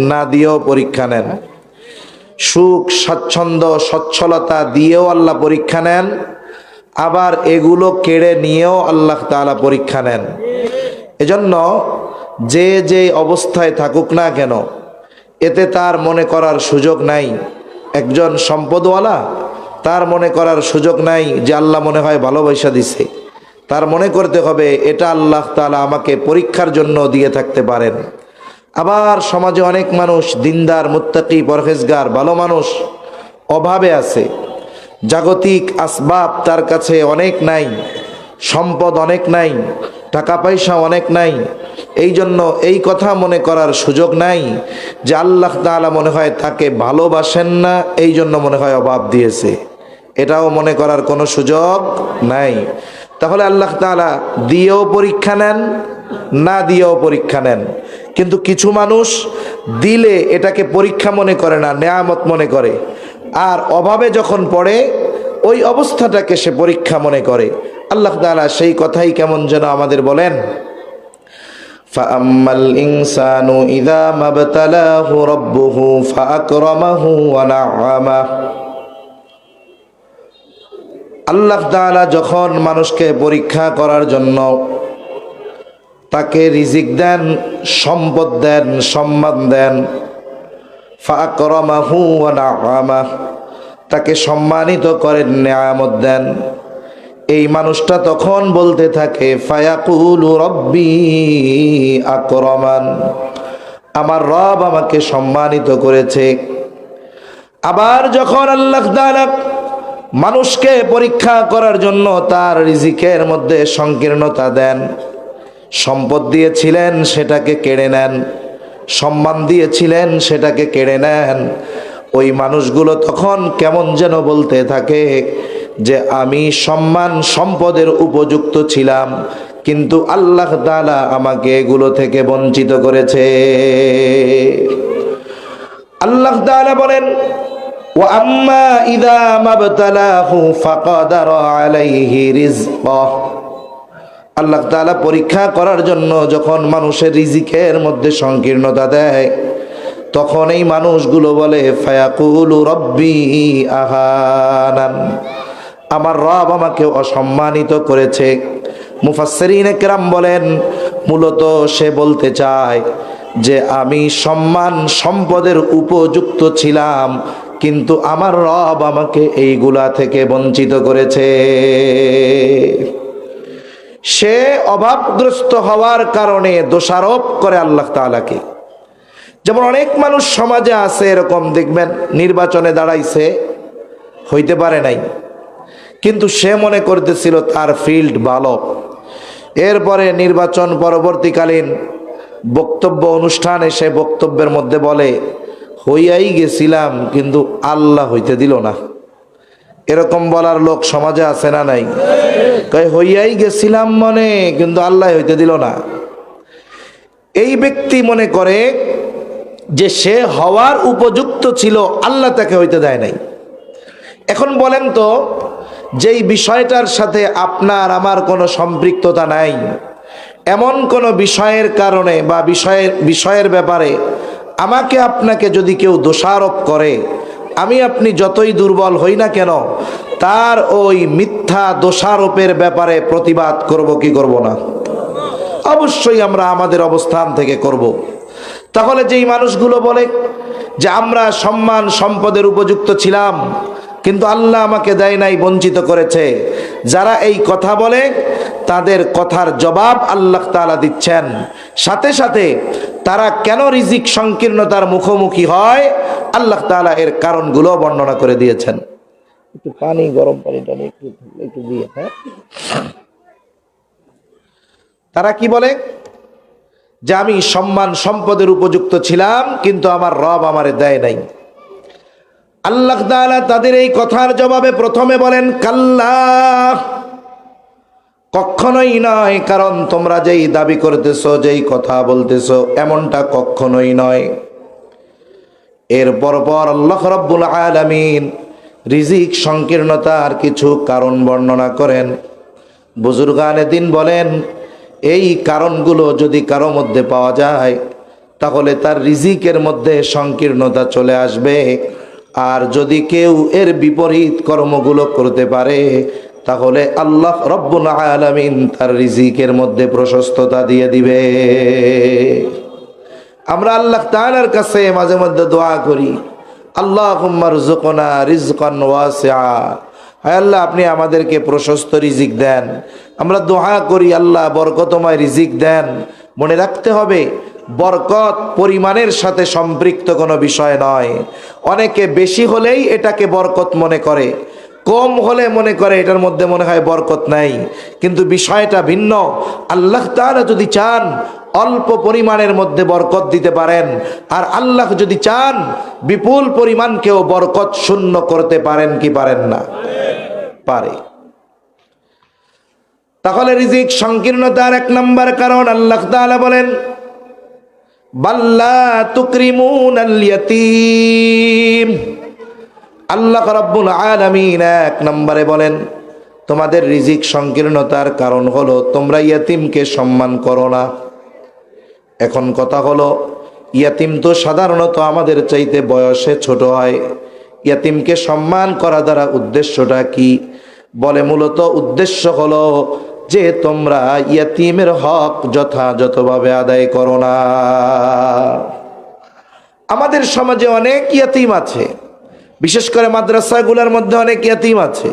না দিয়েও পরীক্ষা নেন। সুখ স্বাচ্ছন্দ্য সচ্ছলতা দিয়েও আল্লাহ পরীক্ষা নেন, আবার এগুলো কেড়ে নিয়েও আল্লাহ তাআলা পরীক্ষা নেন। এজন্য যে যে অবস্থায় থাকুক না কেন, এতে তার মনে করার সুযোগ নাই। একজন সম্পদওয়ালা, তার মনে করার সুযোগ নাই যে আল্লাহ মনে হয় ভালোবাসা দিছে। তার মনে করতে হবে এটা আল্লাহ তাআলা আমাকে পরীক্ষার জন্য দিয়ে থাকতে পারেন। আবার সমাজে অনেক মানুষ দিনদার, মুত্তাকি, পরহেজগার, ভালো মানুষ, অভাবে আছে। জাগতিক আসবাব তার কাছে অনেক নাই, সম্পদ অনেক নাই, টাকা পয়সা অনেক নাই। এই জন্য এই কথা মনে করার সুযোগ নাই যে আল্লাহ তাআলা মনে হয় তাকে ভালোবাসেন না, এই জন্য মনে হয় অভাব দিয়েছে। এটাও মনে করার কোনো সুযোগ নাই। তাহলে আল্লাহ তাআলা দিয়েও পরীক্ষা নেন, না দিয়েও পরীক্ষা নেন। কিন্তু কিছু মানুষ দিলে এটাকে পরীক্ষা মনে করে না, নেয়ামত মনে করে। আর অভাবে যখন পড়ে ওই অবস্থাটাকে সে পরীক্ষা মনে করে। আল্লাহ তাআলা সেই কথাই কেমন যেন আমাদের বলেন, ফাআম্মাল ইনসানু ইযা মাবতালাহু রাব্বুহু ফাআকরামাহু ওয়া না'আমাহু। আল্লাহ তাআলা যখন মানুষকে পরীক্ষা করার জন্য তাকে রিজিক দেন, সম্পদ দেন, সম্মান দেন, ফাআকরামাহু ওয়া না'আমাহু, তাকে সম্মানিত করেন, নেয়ামত দেন, এই মানুষটা তখন বলতে থাকে ফায়াকুলু রব্বি আকরামান, আমার রব আমাকে সম্মানিত করেছে। আবার যখন আল্লাহ তাআলা মানুষকে পরীক্ষা করার জন্য তার রিজিকের মধ্যে সংকীর্ণতা দেন, সম্পদ দিয়েছিলেন সেটাকে কেড়ে নেন, সম্মান দিয়েছিলেন সেটাকে কেড়ে নেন, ওই মানুষগুলো তখন কেমন যেন বলতে থাকে যে আমি সম্মান সম্পদের উপযুক্ত ছিলাম, কিন্তু আল্লাহ তাআলা আমাকে এগুলো থেকে বঞ্চিত করেছে। আল্লাহ তাআলা বলেন ওয়া আম্মা ইযা মাবতালাহু ফাকাদারা আলাইহি রিজকাহু। আল্লাহ তাআলা পরীক্ষা করার জন্য যখন মানুষের রিজিকের মধ্যে সংকীর্ণতা দেয়, তখন এই মানুষগুলো বলে ফায়াকুলু রব্বি আহানান, আমার রব আমাকে অসম্মানিত করেছে। মুফাসসিরিনে কেরাম বলেন মূলত সে বলতে চায় যে আমি সম্মান সম্পদের উপযুক্ত ছিলাম, কিন্তু আমার রব আমাকে এইগুলা থেকে বঞ্চিত করেছে। সে অভাবগ্রস্ত হওয়ার কারণে দোষারোপ করে আল্লাহ তাআলাকে। যেমন অনেক মানুষ সমাজে আছে এরকম, দেখবেন নির্বাচনে দাঁড়াইছে, হইতে পারে নাই, কিন্তু সে মনে করতেছিল তার ফিল্ড ভালো। এরপরে নির্বাচন পরবর্তীকালীন বক্তব্য অনুষ্ঠানে সে বক্তব্যের মধ্যে বলে হইয়াই গেছিলাম কিন্তু আল্লাহ হইতে দিল না। এরকম বলার লোক সমাজে আছে না নাই? কয় হইয়াই গেছিলাম মনে, কিন্তু আল্লাহ হইতে দিল না। এই ব্যক্তি মনে করে যে সে হওয়ার উপযুক্ত ছিল, আল্লাহ তাকে হইতে দেয় নাই। এখন বলেন তো, যেই বিষয়টার সাথে আপনার আমার কোনো সম্পৃক্ততা নাই, এমন কোনো বিষয়ের কারণে বা বিষয়ের ব্যাপারে আমাকে আপনাকে যদি কেউ দোষারোপ করে, আমি আপনি যতই দুর্বল হই না কেন, তার ওই মিথ্যা দোষারোপের ব্যাপারে প্রতিবাদ করব কি করব না? অবশ্যই আমরা আমাদের অবস্থান থেকে করব। তাহলে যেই মানুষগুলো বলে যে আমরা সম্মান সম্পদের উপযুক্ত ছিলাম কিন্তু আল্লাহ আমাকে দেয় নাই, বঞ্চিত করেছে, যারা এই কথা বলে তাদের কথার জবাব আল্লাহ তাআলা দিচ্ছেন। সাথে সাথে তারা কেন রিজিক সংকীর্ণতার মুখোমুখি হয়, আল্লাহ তাআলা এর কারণগুলো বর্ণনা করে দিয়েছেন। একটু পানি, গরম পানিটা একটু দিয়ে, হ্যাঁ। তারা কি বলে যে আমি সম্মান সম্পদের উপযুক্ত ছিলাম কিন্তু আমার রব আমারে দেয় নাই। আল্লাহ তাআলা তাদের এই কথার জবাবে প্রথমে বলেন কাল্লা, কখনোই নয়, কারণ তোমরা যেই দাবি করতেছো, যেই কথা বলতেছো, এমনটা কখনোই নয়। এর পর আল্লাহ রাব্বুল আলামিন রিজিক সংকীর্ণতার কিছু কারণ বর্ণনা করেন। বুজুর্গানে দিন বলেন এই কারণগুলো যদি কারো মধ্যে পাওয়া যায় তাহলে তার রিজিকের মধ্যে সংকীর্ণতা চলে আসবে। আর যদি কেউ এর বিপরীত কর্মগুলো করতে পারে, তাহলে আল্লাহ রব্বুল আলামিন তার রিজিকের মধ্যে প্রশস্ততা দিয়ে দিবে। আমরা আল্লাহ তাআলার কাছে মাঝে মধ্যে দোয়া করি, আল্লাহুম্মা রযুকনা রিজকান ওয়াসিআ, হায় আল্লাহ আপনি আমাদেরকে প্রশস্ত রিজিক দেন। আমরা দোয়া করি আল্লাহ বরকতময় রিজিক দেন। মনে রাখতে হবে, বরকত পরিমাণের সাথে সম্পৃক্ত কোনো বিষয় নয়। অনেকে বেশি হলেই এটাকে বরকত মনে করে, কম হলে মনে করে এটার মধ্যে মনে হয় বরকত নাই, কিন্তু বিষয়টা ভিন্ন। আল্লাহ তাআলা যদি চান অল্প পরিমাণের মধ্যে বরকত দিতে পারেন, আর আল্লাহ যদি চান বিপুল পরিমাণকেও বরকত শূন্য করতে পারেন কি পারেন না? পারে। তাহলে রিজিক সংকীর্ণতার এক নম্বর কারণ আল্লাহ তাআলা বলেন, বাল্লা তুকরিমুনাল ইয়াতীম। আল্লাহ রাব্বুল আলামিন এক নম্বরে বলেন, তোমাদের রিজিক সংকীর্ণতার কারণ হলো তোমরা ইয়াতীমকে সম্মান করো না। এখন কথা হলো, ইয়াতীম তো সাধারণত আমাদের চাইতে বয়সে ছোট হয়। ইয়াতীমকে সম্মান করা দ্বারা উদ্দেশ্যটা কি? বলে মূলত উদ্দেশ্য হলো যে তোমরা ইয়াতীমের হক যথাযথভাবে আদায় করো না। আমাদের সমাজে অনেক ইয়াতীম আছে, বিশেষ করে মাদ্রাসাগুলোর মধ্যে অনেক ইয়াতীম আছে।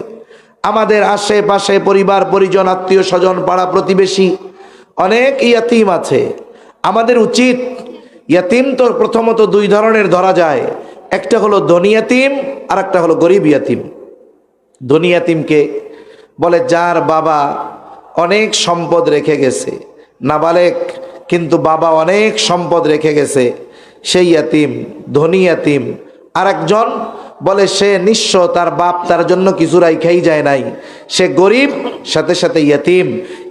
আমাদের আশেপাশে পরিবার পরিজন আত্মীয় স্বজন পাড়া প্রতিবেশী অনেক ইয়াতীম আছে। আমাদের উচিত, ইয়াতীম তো প্রথমত দুই ধরনের ধরা যায়, একটা হলো ধনী ইয়াতীম আর একটা হলো গরিব ইয়াতীম। ধনী ইয়াতীমকে বলে যার বাবা অনেক সম্পদ রেখে গেছে, নাবালেক কিন্তু বাবা অনেক সম্পদ রেখে গেছে, সেই ইয়াতীম ধনী ইয়াতীম। আর একজন বলে সে নিঃস্ব, তার বাপ তার জন্য কিছু রাইখাই যায় নাই, সে গরিব, সাথে সাথে ইয়াতীম।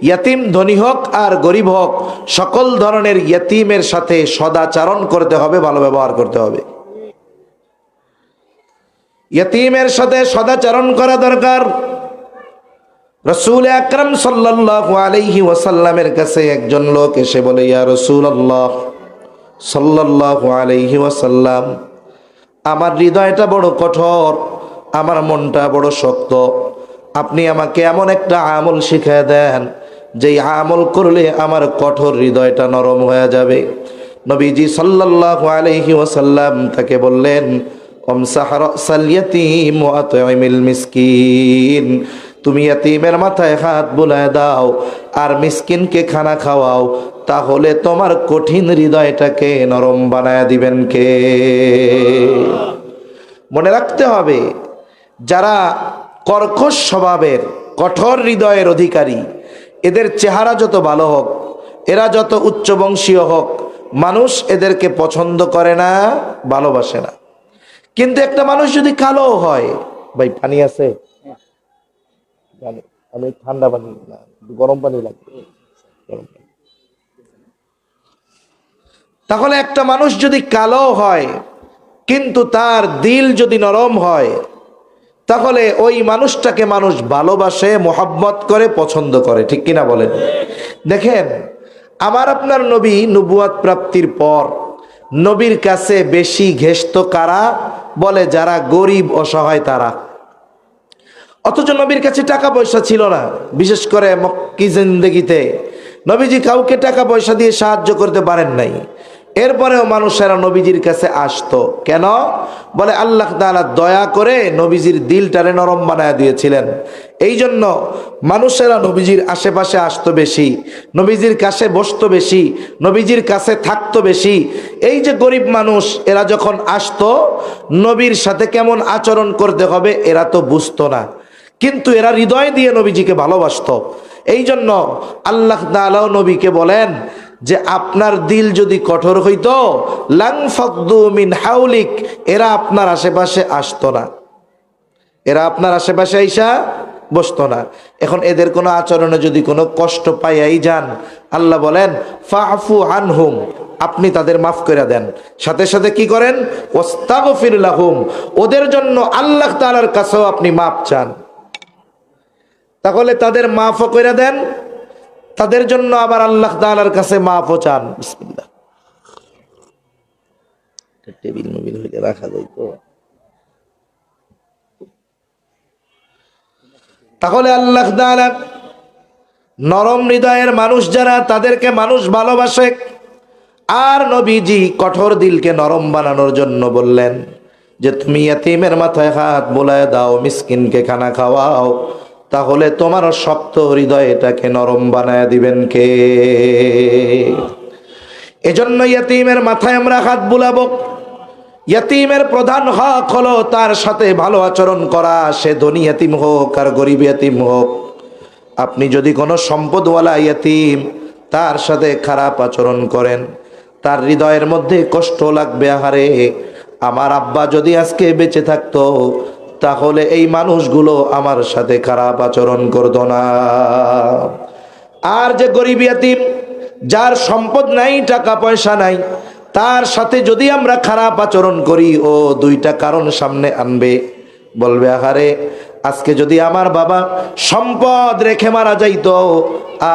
ইয়াতীম ধনী হোক আর গরিব হোক, সকল ধরনের ইয়াতীমের সাথে সদাচরণ করতে হবে, ভালো ব্যবহার করতে হবে। ইয়াতীমের সাথে সদাচরণ করা দরকার। রাসূল আকরাম সাল্লাল্লাহু আলাইহি ওয়াসাল্লামের কাছে একজন লোক এসে বলে, ইয়া রাসূলুল্লাহ সাল্লাল্লাহু আলাইহি ওয়াসাল্লাম, আমার হৃদয়টা বড় কঠোর, আমার মনটা বড় শক্ত, আপনি আমাকে এমন একটা আমল শিখিয়ে দেন যেই আমল করলে আমার কঠোর হৃদয়টা নরম হয়ে যাবে। নবীজি সাল্লাল্লাহু আলাইহি ওয়াসাল্লাম তাকে বললেন, আমসাহ রাসাল ইয়াতীম ওয়া আত'ইমিল মিসকিন, তুমি ইয়াতীমের মাথায় হাত বুলায় দাও আর মিসকিনকে খানা খাওয়াও, তাহলে তোমার কঠিন হৃদয়টাকে নরম বানায় দিবেন কে? মনে রাখতে হবে, যারা কর্কশ স্বভাবের কঠোর হৃদয়ের অধিকারী, এদের চেহারা যত ভালো হোক, এরা যত উচ্চ বংশীয় হোক, মানুষ এদেরকে পছন্দ করে না, ভালোবাসে না। কিন্তু একটা মানুষ যদি কালো হয়, ভাই পানি আছে? আমি ঠান্ডা পানি না, গরম পানি লাগবে। তাহলে একটা মানুষ যদি কালো হয় কিন্তু তার দিল যদি নরম হয়, তাহলে ওই মানুষটাকে মানুষ ভালোবাসে, মোহাব্বত করে, পছন্দ করে। ঠিক কিনা বলেন? দেখেন, আমার আপনার নবী নবুয়াত প্রাপ্তির পর নবীর কাছে বেশি ঘেষত কারা? বলে যারা গরিব অসহায় তারা। অথচ নবীর কাছে টাকা পয়সা ছিল না। বিশেষ করে মক্কি জিন্দেগিতে নবীজি কাউকে টাকা পয়সা দিয়ে সাহায্য করতে পারেন নাই। এরপরেও মানুষেরা নবীজির কাছে আসতো কেন? বলে আল্লাহ তাআলা দয়া করে নবীজির দিলটারে নরম বানায় দিয়েছিলেন। এই জন্য মানুষেরা নবীজির আশেপাশে আসতো বেশি, নবীজির কাছে বসতো বেশি, নবীজির কাছে থাকতো বেশি। এই যে গরিব মানুষ, এরা যখন আসতো নবীর সাথে কেমন আচরণ করতে হবে এরা তো বুঝতো না, কিন্তু এরা হৃদয় দিয়ে নবীজিকে ভালোবাসতো। এই জন্য আল্লাহ তাআলা নবীকে বলেন যে আপনার দিল যদি কঠোর হইতো, লাং ফাকদু মিন হাউলিক, এরা আপনার আশেপাশে আসতো না, এরা আপনার আশেপাশে আইসা বসতো না। এখন এদের কোনো আচরণে যদি কোনো কষ্ট পাইয়াই যান, আল্লাহ বলেন ফাফু আনহুম, আপনি তাদের মাফ করে দেন। সাথে সাথে কি করেন? ওয়াস্তাগফির লাহুম, ওদের জন্য আল্লাহ তাআলার কাছেও আপনি মাফ চান। তাহলে তাদের মাফও করে দেন, তাদের জন্য আবার আল্লাহ তাআলার কাছে মাফও চান। বিসমিল্লাহ। টেবিল মেবিল হইলে রাখা যাইতো। তাহলে আল্লাহ তাআলা নরম হৃদয়ের মানুষ যারা, তাদেরকে মানুষ ভালোবাসে। আর নবীজি কঠোর দিলকে নরম বানানোর জন্য বললেন যে তুমি ইয়াতীমের মাথায় হাত বোলায় দাও, মিসকিনকে খানা খাওয়াও, তাহলে তোমার শক্ত হৃদয়টাকে নরম বানায় দিবেন কে? এজন্য ইয়াতীমের মাথায় আমরা হাত বুলাবো। ইয়াতীমের প্রধান হক হলো তার সাথে ভালো আচরণ করা, সে ধনী ইয়াতীম হোক আর গরিব ইয়াতীম হোক। আপনি যদি কোনো সম্পদওয়ালা ইয়াতীম তার সাথে খারাপ আচরণ করেন, তার হৃদয়ের মধ্যে কষ্ট লাগবে, আহারে আমার আব্বা যদি আজকে বেঁচে থাকতো তাহলে এই মানুষগুলো আমার সাথে খারাপ আচরণ করতো না। আর যে গরিব ইয়াতীম, যার সম্পদ নাই, টাকা পয়সা নাই, তার সাথে যদি আমরা খারাপ আচরণ করি, ও দুইটা কারণ সামনে আনবে। বলবে আহারে আজকে যদি আমার বাবা সম্পদ রেখে মারা যাইতো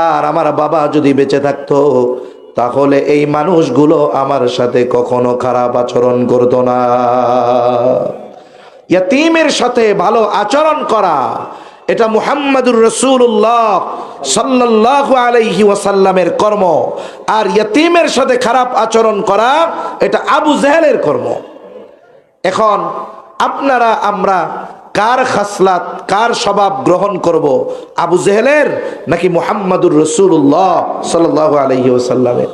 আর আমার বাবা যদি বেঁচে থাকতো তাহলে এই মানুষগুলো আমার সাথে কখনো খারাপ আচরণ করতো না। ইয়াতীমের সাথে ভালো আচরণ করা, এটা মুহাম্মাদুর রাসূলুল্লাহ সাল্লাল্লাহু আলাইহি ওয়াসাল্লামের কর্ম। আর ইয়াতীমের সাথে খারাপ আচরণ করা এটা আবু জেহেলের কর্ম। এখন আপনারা আমরা কার খাসলাত, কার স্বভাব গ্রহণ করব? আবু জেহেলের নাকি মুহাম্মাদুর রাসূলুল্লাহ সাল্লাল্লাহু আলাইহি ওয়াসাল্লামের?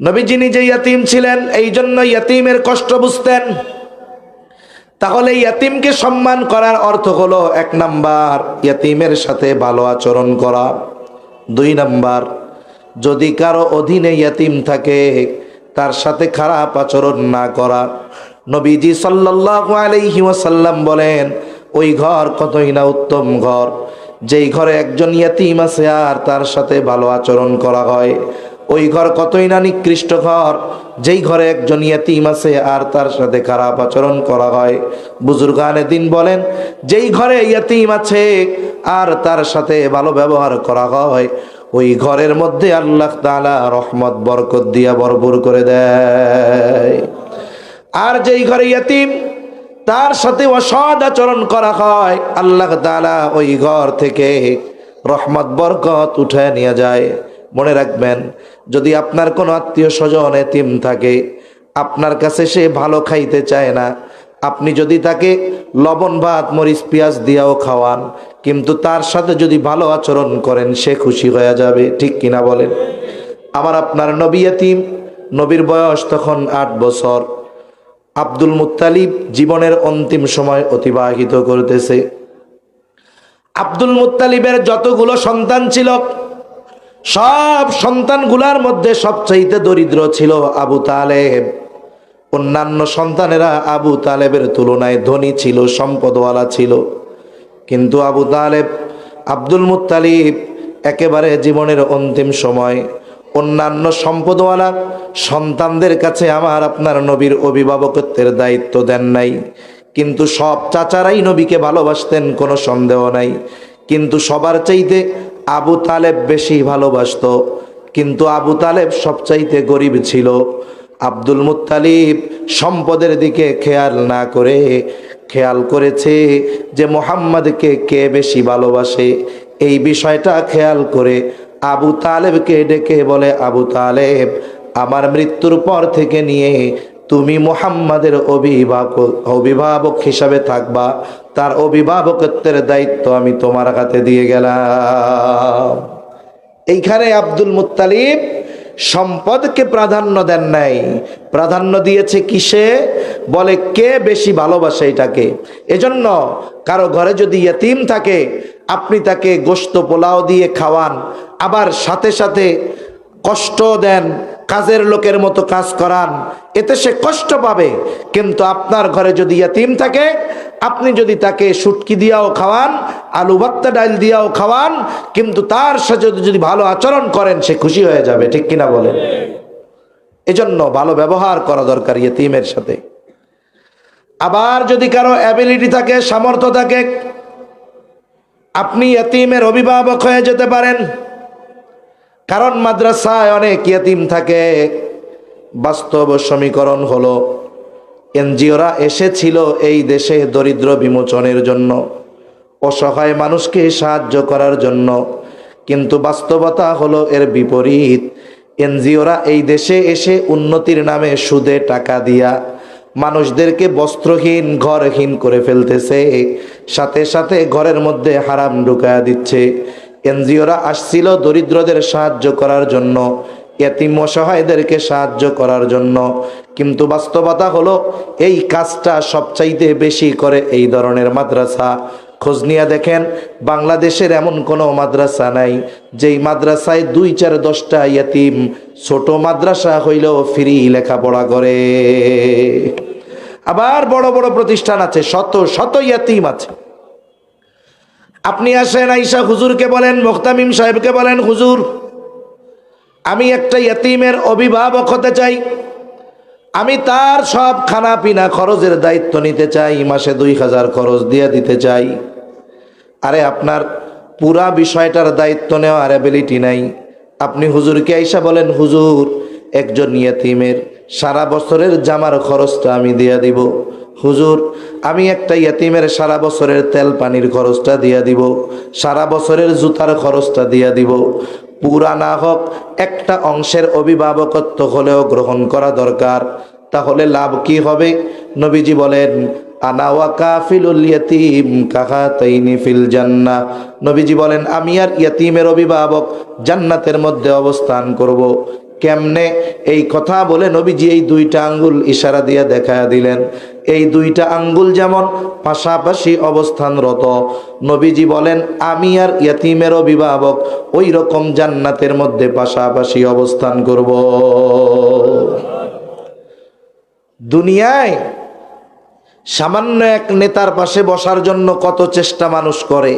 নবীজি নিজে ইয়াতীম ছিলেন, এই জন্য ইয়াতীমের কষ্ট বুঝতেন। তাহলে ইয়াতীমকে সম্মান করার অর্থ হলো 1 নাম্বার ইয়াতীমের সাথে ভালো আচরণ করা, 2 নাম্বার যদি কারো অধীনে ইয়াতীম থাকে তার সাথে খারাপ আচরণ না করা। নবীজি সাল্লাল্লাহু আলাইহি ওয়াসাল্লাম বলেন ওই ঘর কতই না উত্তম ঘর যেই ঘরে একজন ইয়াতীম আছে আর তার সাথে ভালো আচরণ করা হয়। ওই ঘর কতই না নিকৃষ্ট ঘর যেই ঘরে একজন ইয়াতীম আছে আর তার সাথে খারাপ আচরণ করা হয়। বুজুর্গানে দিন বলেন যেই ঘরে ইয়াতীম আছে আর তার সাথে ভালো ব্যবহার করা হয়, ওই ঘরের মধ্যে আল্লাহ তাআলা রহমত বরকত দিয়া ভরপুর করে দেয়। আর যেই ঘরে ইয়াতীম তার সাথে অসৎ আচরণ করা হয়, আল্লাহ তাআলা ওই ঘর থেকে রহমত বরকত উঠায় নিয়ে যায়। মনে রাখবেন, যদি আপনার কোনো আত্মীয় স্বজন এতিম থাকে, আপনার কাছে সে ভালো খাইতে চায় না, আপনি যদি তাকে লবণ ভাত মরিচ পেঁয়াজ দিয়াও খাওয়ান, কিন্তু তার সাথে যদি ভালো আচরণ করেন সে খুশি হয়ে যাবে। ঠিক কিনা বলেন? আমার আপনার নবী এতিম, নবীর বয়স তখন 8 বছর। আব্দুল মুত্তালিব জীবনের অন্তিম সময় অতিবাহিত করতেছে। আব্দুল মুত্তালিবের যতগুলো সন্তান ছিল, সব সন্তানগুলার মধ্যে সবচাইতে দরিদ্র ছিল আবু তালেব। অন্যান্য সন্তানেরা আবু তালেবের তুলনায় ধনী ছিল, সম্পদওয়ালা ছিল, কিন্তু আবু তালেব, আব্দুল মুত্তালিব একেবারে জীবনের অন্তিম সময় অন্যান্য সম্পদওয়ালা সন্তানদের কাছে আমার আপনার নবীর অভিভাবকত্বের দায়িত্ব দেন নাই। কিন্তু সব চাচারাই নবীকে ভালোবাসতেন, কোনো সন্দেহ নাই, কিন্তু সবার চাইতে আবু তালেব বেশি ভালোবাসতো। কিন্তু আবু তালেব সবচাইতে গরিব ছিল। আব্দুল মুত্তালিব সম্পদের দিকে খেয়াল না করে খেয়াল করেছে যে মুহাম্মদকে কে বেশি ভালোবাসে। এই বিষয়টা খেয়াল করে আবু তালেবকে ডেকে বলে, আবু তালেব, আমার মৃত্যুর পর থেকে নিয়ে তুমি মুহাম্মাদের অভিভাবক হিসাবে থাকবা, তার অভিভাবকত্বের দায়িত্ব আমি তোমার হাতে দিয়ে গেলাম। এইখানে আব্দুল মুত্তালিব সম্পদকে প্রাধান্য দেন নাই, প্রাধান্য দিয়েছে কিসে? বলে কে বেশি ভালোবাসে এটাকে। এজন্য কারো ঘরে যদি ইয়েতিম থাকে, আপনি তাকে গোশত পোলাও দিয়ে খাওয়ান, আবার সাথে সাথে কষ্ট দেন, কাজের লোকের মতো কাজ করান, এতে সে কষ্ট পাবে। কিন্তু আপনার ঘরে যদি ইয়েতিম থাকে, আপনি যদি তাকে শুটকি দিয়াও খাওয়ান, আলু ভর্তা ডাল দিয়াও খাওয়ান, কিন্তু তার সাথে যদি ভালো আচরণ করেন সে খুশি হয়ে যাবে। ঠিক কিনা বলেন? এজন্য ভালো ব্যবহার করা দরকার ইয়েতিমের সাথে। আবার যদি কারো অ্যাবিলিটি থাকে, সামর্থ্য থাকে, আপনি ইয়েতিমের অভিভাবক হয়ে যেতে পারেন। কারণ মাদ্রাসায় অনেক ইয়েতিম থাকে, বাস্তব সমীকরণ হলো এনজিওরা এসেছিল এই দেশে দরিদ্র বিমোচনের জন্য, অসহায় মানুষকে সাহায্য করার জন্য, কিন্তু বাস্তবতা হলো এর বিপরীত। এনজিওরা এই দেশে এসে উন্নতির নামে সুদে টাকা দিয়া মানুষদেরকে বস্ত্রহীন ঘরহীন করে ফেলতেছে, সাথে সাথে ঘরের মধ্যে হারাম ঢুকায়া দিচ্ছে। এনজিওরা আসছিল দরিদ্রদের সাহায্য করার জন্য, এতিম অসহায়দেরকে সাহায্য করার জন্য, কিন্তু বাস্তবতা হলো এই কাজটা সবচাইতে বেশি করে এই ধরনের মাদ্রাসা। খোঁজ নিয়ে দেখেন বাংলাদেশের এমন কোনো মাদ্রাসা নাই যেই মাদ্রাসায় 2-4-10টা ইয়েতিম ছোট মাদ্রাসা হইলেও ফ্রি লেখাপড়া করে। আবার বড় বড় প্রতিষ্ঠান আছে, শত শত ইয়েতিম আছে। আপনি আসেন, আইসা হুজুরকে বলেন, মুহতামিম সাহেবকে বলেন, হুজুর আমি একটা ইয়েতিমের অভিভাবক হতে চাই, আমি তার সব খানা পিনা খরচের দায়িত্ব নিতে চাই, মাসে 2000 খরচ দিয়ে দিতে চাই। আরে আপনার পুরা বিষয়টার দায়িত্ব নেওয়ার অ্যাবিলিটি নাই। আপনি হুজুরকে আইসা বলেন, হুজুর একজন ইয়েতিমের সারা বছরের জামার খরচটা আমি দিয়ে দিব। হুজুর আমি একটা ইয়েতিমের সারা বছরের তেল পানির খরচটা দিয়ে দিব, সারা বছরের জুতার খরচটা দিয়ে দিব। পুরা না হোক একটা অংশের অভিভাবকত্ব হলেও গ্রহণ করা দরকার। তাহলে লাভ কি হবে? নবীজি বলেন, আনা ওয়া কাফিলুল ইয়াতীম কাহাতাইনি ফিল জান্নাহ। নবীজি বলেন আমি আর ইয়াতীমের অভিভাবক জান্নাতের মধ্যে অবস্থান করব। কেমনে? এই কথা বলে নবীজি এই 2টা আঙ্গুল ইশারা দিয়ে দেখায়া দিলেন। এই 2টা আঙ্গুল যেমন পাশাপাশি অবস্থানরত, নবীজি বলেন আমি আর ইয়াতীমের অভিভাবক ওই রকম জান্নাতের মধ্যে পাশাপাশি অবস্থান করব। দুনিয়ায় সামান্য এক নেতার পাশে বসার জন্য কত চেষ্টা মানুষ করে,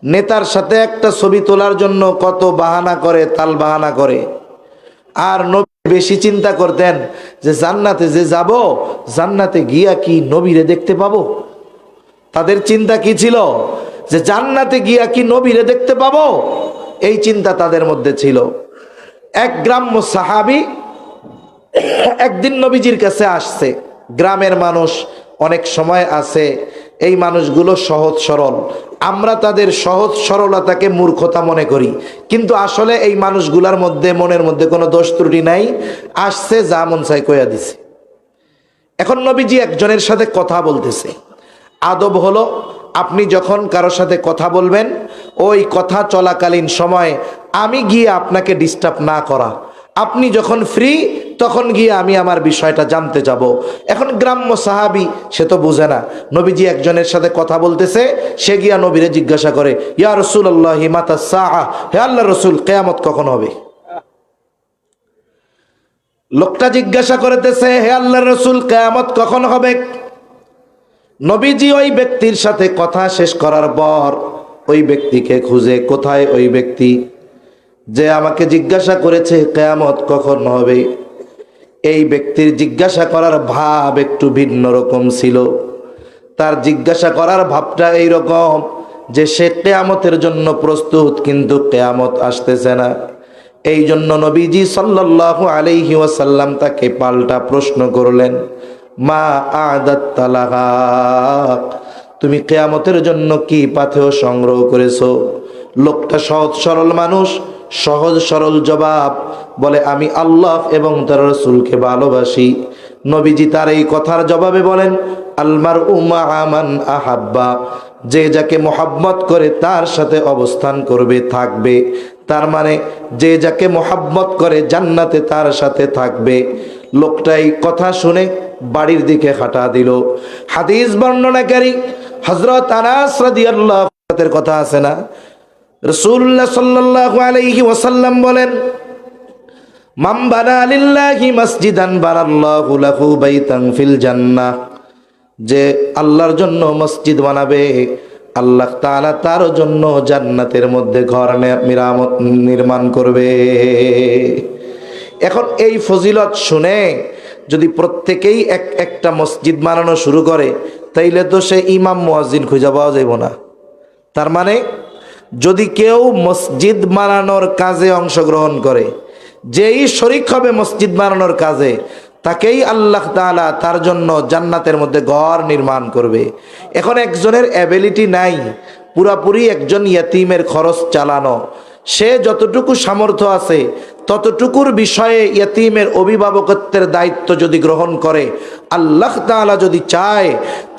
নেতার সাথে একটা ছবি তোলার জন্য কত বাহানা করে, তাল বাহানা করে। আর নবী বেশি চিন্তা করতেন যে জান্নাতে যে যাব, জান্নাতে গিয়া কি নবীরে দেখতে পাবো। তাদের চিন্তা কি ছিল? যে জান্নাতে গিয়া কি নবীরে দেখতে পাবো, এই চিন্তা তাদের মধ্যে ছিল। এক গ্রাম্য সাহাবী একদিন নবীজির কাছে আসছে। গ্রামের মানুষ অনেক সময় আছে, এই মানুষগুলো সহজ সরল, আমরা তাদের সহজ সরলতাকে মূর্খতা মনে করি, কিন্তু আসলে এই মানুষগুলার মধ্যে মনের মধ্যে কোনো দোষ ত্রুটি নাই। আসছে, যা মন চাই কইয়া দিছে। এখন নবীজি একজনের সাথে কথা বলতেছে। আদব হলো আপনি যখন কারোর সাথে কথা বলবেন, ওই কথা চলাকালীন সময় আমি গিয়ে আপনাকে ডিস্টার্ব না করা। আপনি যখন ফ্রি তখন গিয়ে আমি আমার বিষয়টা জানতে যাব। এখন গ্রাম্য সাহাবী, সে তো বুঝে না। নবীজি একজনের সাথে কথা বলতেছে, সে গিয়া নবীরে জিজ্ঞাসা করে, ইয়া রাসূলুল্লাহি মাতা সাআ, হে আল্লাহর রাসূল কিয়ামত কখন হবে? লোকটা জিজ্ঞাসা করতেছে, হে আল্লাহর রাসূল কিয়ামত কখন হবে? নবীজি ওই ব্যক্তির সাথে কথা শেষ করার পর ওই ব্যক্তিকে খুঁজে, কোথায় ওই ব্যক্তি যে আমাকে জিজ্ঞাসা করেছে কিয়ামত কখন হবে? এই ব্যক্তির জিজ্ঞাসা করার ভাব একটু ভিন্ন রকম ছিল। তার জিজ্ঞাসা করার ভাবটা এই রকম যে সে কিয়ামতের জন্য প্রস্তুত, কিন্তু কিয়ামত আসতেছে না। এই জন্য নবীজি সাল্লাল্লাহু আলাইহি ওয়াসাল্লাম তাকে পাল্টা প্রশ্ন করলেন, মা আদাত্তা লাহা, তুমি কিয়ামতের জন্য কি পাথেয় সংগ্রহ করেছো? লোকটা সহজ সরল মানুষ, সহজ সরল জবাব বলে, আমি আল্লাহ এবং তার রাসূলকে ভালোবাসি। নবীজি তার এই কথার জবাবে বলেন, আলমারউ মাআ মান আহাব্বা, যে যাকে মোহাব্বত করে তার সাথে অবস্থান করবে, থাকবে। তার মানে যে যাকে মোহাব্বত করে জান্নাতে তার সাথে থাকবে। লোকটাই কথা শুনে বাড়ির দিকে হাঁটা দিল। হাদিস বর্ণনাকারী হযরত আনাস রাদিয়াল্লাহু আনহু এর কথা আছে না, রাসূলুল্লাহ সাল্লাল্লাহু আলাইহি ওয়াসাল্লাম বলেন, মান বানা লিল্লাহি মসজিদান বানাল্লাহু লাহু বাইতান ফিল জান্নাহ, যে আল্লাহর জন্য মসজিদ বানাবে, আল্লাহ তাআলা তার জন্য জান্নাতের মধ্যে ঘর নির্মাণ করবে। এখন এই ফজিলত শুনে যদি প্রত্যেকেই একটা মসজিদ বানানো শুরু করে, তাইলে তো সে ইমাম মুয়াজ্জিন খুঁজে পাওয়া যাইব না। তার মানে যদি কেউ মসজিদ বানানোর কাজে অংশগ্রহণ করে, যেই শরীক হবে মসজিদ বানানোর কাজে, তাকেই আল্লাহ তাআলা তার জন্য জান্নাতের মধ্যে ঘর নির্মাণ করবে। এখন একজনের অ্যাবিলিটি নাই পুরাপুরি একজন ইয়তিমের খরচ চালানো, সে যতটুকু সামর্থ্য আছে ততটুকুর বিষয়ে ইয়তিমের অভিভাবকত্বের দায়িত্ব যদি গ্রহণ করে, আল্লাহ তাআলা যদি চায়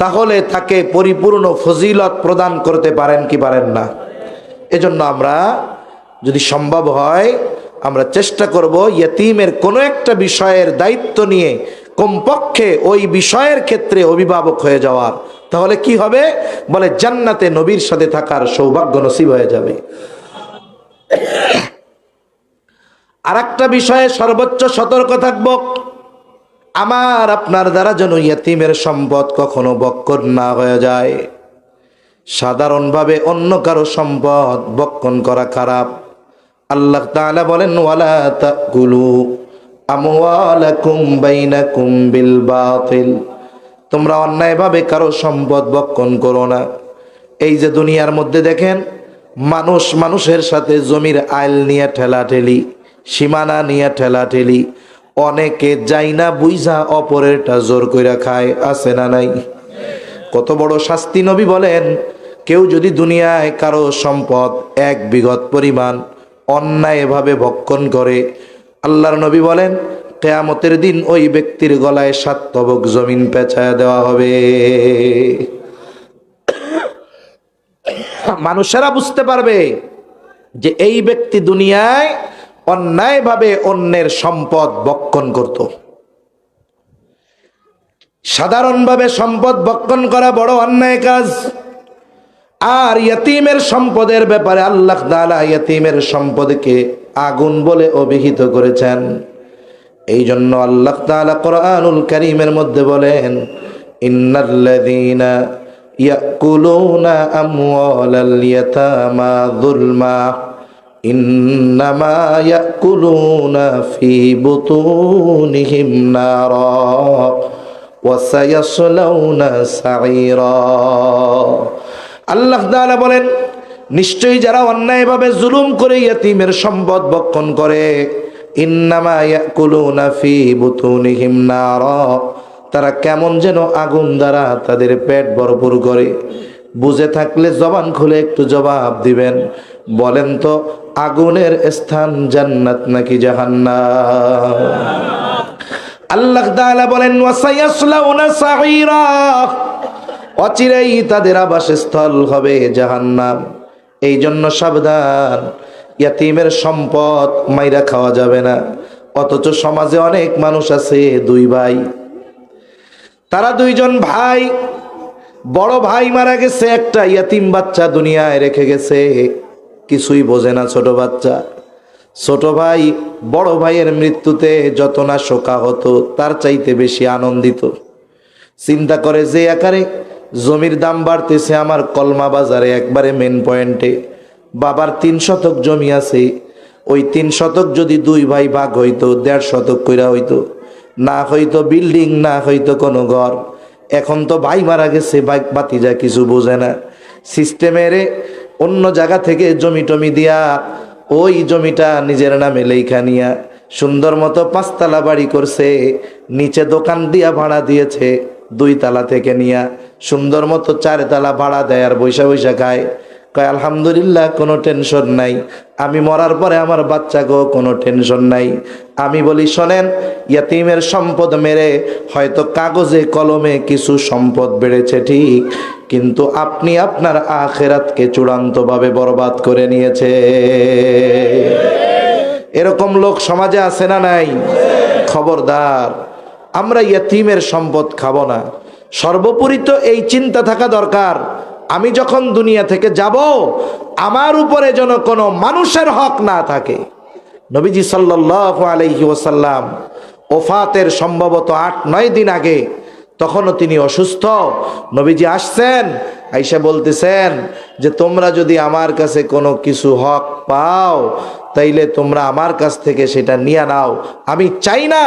তাহলে তাকে পরিপূর্ণ ফজিলত প্রদান করতে পারেন কি পারেন না? এজন্য আমরা যদি সম্ভব হয় আমরা চেষ্টা করব ইয়তিমের কোনো একটা বিষয়ের দায়িত্ব নিয়ে কমপক্ষে ওই বিষয়ের ক্ষেত্রে অভিভাবক হয়ে যাওয়ার। তাহলে কি হবে? বলে জান্নাতে নবীর সাথে থাকার সৌভাগ্য নসিব হয়ে যাবে। আর একটা বিষয়ে সর্বোচ্চ সতর্ক থাকব, আমার আপনার দ্বারা যেন ইয়তিমের সম্পদ কখনো বক্ষণ না হয়ে যায়। সাধারণভাবে অন্য কারো সম্পদ বক্ষণ করা খারাপ। আল্লাহ তাআলা বলেন, ওয়ালা তাকুলু আমওয়ালাকুম বাইনাকুম বিল বাতিল, তোমরা অন্যায়ভাবে কারো সম্পদ বক্ষণ করো না। এই যে দুনিয়ার মধ্যে দেখেন মানুষ মানুষের সাথে জমির আইল নিয়ে ঠেলাঠেলি, সীমানা নিয়ে ঠেলাঠেলি, অনেকে যাই না বুঝা অপরেরটা জোর কইরা খায়, আছে না নাই? কত বড় শাস্তি! নবী বলেন, কেউ যদি দুনিয়ায় কারো সম্পদ 1 বিঘত পরিমাণ অন্যায়ভাবে ভক্ষণ করে, আল্লাহর নবী বলেন কিয়ামতের দিন ওই ব্যক্তির গলায় 7 তবক জমিন পেঁচায় দেওয়া হবে। মানুষেরা বুঝতে পারবে যে এই ব্যক্তি দুনিয়ায় অন্যায়ভাবে অন্যের সম্পদ ভক্ষণ করত। সাধারণভাবে সম্পদ ভক্ষণ করা বড় অন্যায় কাজ। আর ইয়তিমের সম্পদের ব্যাপারে আল্লাহ তাআলা ইয়তিমের সম্পদকে আগুন বলে অভিহিত করেছেন। এই জন্য আল্লাহ তাআলা কোরআনুল কারীমের মধ্যে বলেন, ইন্নাল্লাযীনা ইয়াকুলুনা আমওয়ালাল ইয়াতামা যুলমা ইন্নামা ইয়াকুলুনা ফি বুতুনিহিম নারা ওয়া সায়াসলাউনা সাঈরা। আল্লাহ তাআলা বলেন, নিশ্চয়ই যারা অন্যায়ভাবে জুলুম করে ইয়তিমের সম্পদ ভক্ষণ করে, ইন্নামা ইয়াকুলুনা ফি বুতুনিহিম নারা, তারা কেমন যেন আগুন দ্বারা তাদের পেট ভরপুর করে। বুঝে থাকলে জবান খুলে একটু জবাব দিবেন, বলেন তো আগুনের স্থান জান্নাত নাকি জাহান্নাম? আল্লাহ তাআলা বলেন, ওয়া সায়াসলাউনা সাঈরা, অচিরেই তাদের আবাসস্থল হবে জাহান্নাম। এই জন্য সাবধান, ইয়তিমের সম্পদ মাইরা খাওয়া যাবে না। অথচ সমাজে অনেক মানুষ আছে 2 ভাই, তারা 2 জন ভাই, বড় ভাই মারা গেছে, একটা ইয়তিম বাচ্চা দুনিয়ায় রেখে গেছে, কিছুই বোঝে না ছোট বাচ্চা। ছোট ভাই বড় ভাইয়ের মৃত্যুতে যত না শোকা হতো তার চাইতে বেশি আনন্দিত। চিন্তা করে যে আকারে জমির দাম বাড়তেছে আমার কলমা বাজারে একবারে মেন পয়েন্টে, বাবার 3 শতক জমি আছে, ওই 3 শতক যদি 2 ভাই ভাগ হইতো 1.5 শতক কইরা হইতো, না হইতো বিল্ডিং, না হইতো কোনো ঘর। এখন তো ভাই মারা গেছে, বাতিজা কিছু বোঝে না, সিস্টেমের অন্য জায়গা থেকে জমি টমি দিয়া ওই জমিটা নিজের নামে লেখা নিয়া সুন্দর মতো 5 তলা বাড়ি করছে, নিচে দোকান দিয়া ভাড়া দিয়েছে, 2 তলা থেকে নিয়া সুন্দর মতো 4 তলা ভাড়া দেয় আর বৈশা বৈশা খায়। কয় আলহামদুলিল্লাহ, কোনো টেনশন নাই, আমি মরার পরে আমার বাচ্চাকেও কোনো টেনশন নাই। আমি বলি শোনেন, ইয়তিমের সম্পদ মেরে হয়তো কাগজে কলমে কিছু সম্পদ বেড়েছে ঠিক, কিন্তু আপনি আপনার আখিরাতকে চূড়ান্তভাবে বরবাদ করে নিয়েছে। এরকম লোক সমাজে আছে না নাই? খবরদার, আমরা ইয়তিমের সম্পদ খাবো না। সর্বোপরি তো এই চিন্তা থাকা দরকার, আমি যখন দুনিয়া থেকে যাব আমার উপরে যেন কোনো মানুষের হক না থাকে। নবীজি সাল্লাল্লাহু আলাইহি ওয়াসাল্লাম ওফাতের সম্ভবত 8-9 দিন আগে, তখনও তিনি অসুস্থ, নবীজি আসছেন, আইসা বলতেছেন যে তোমরা যদি আমার কাছে কোনো কিছু হক পাও তাইলে তোমরা আমার কাছ থেকে সেটা নিয়ে নাও। আমি চাই না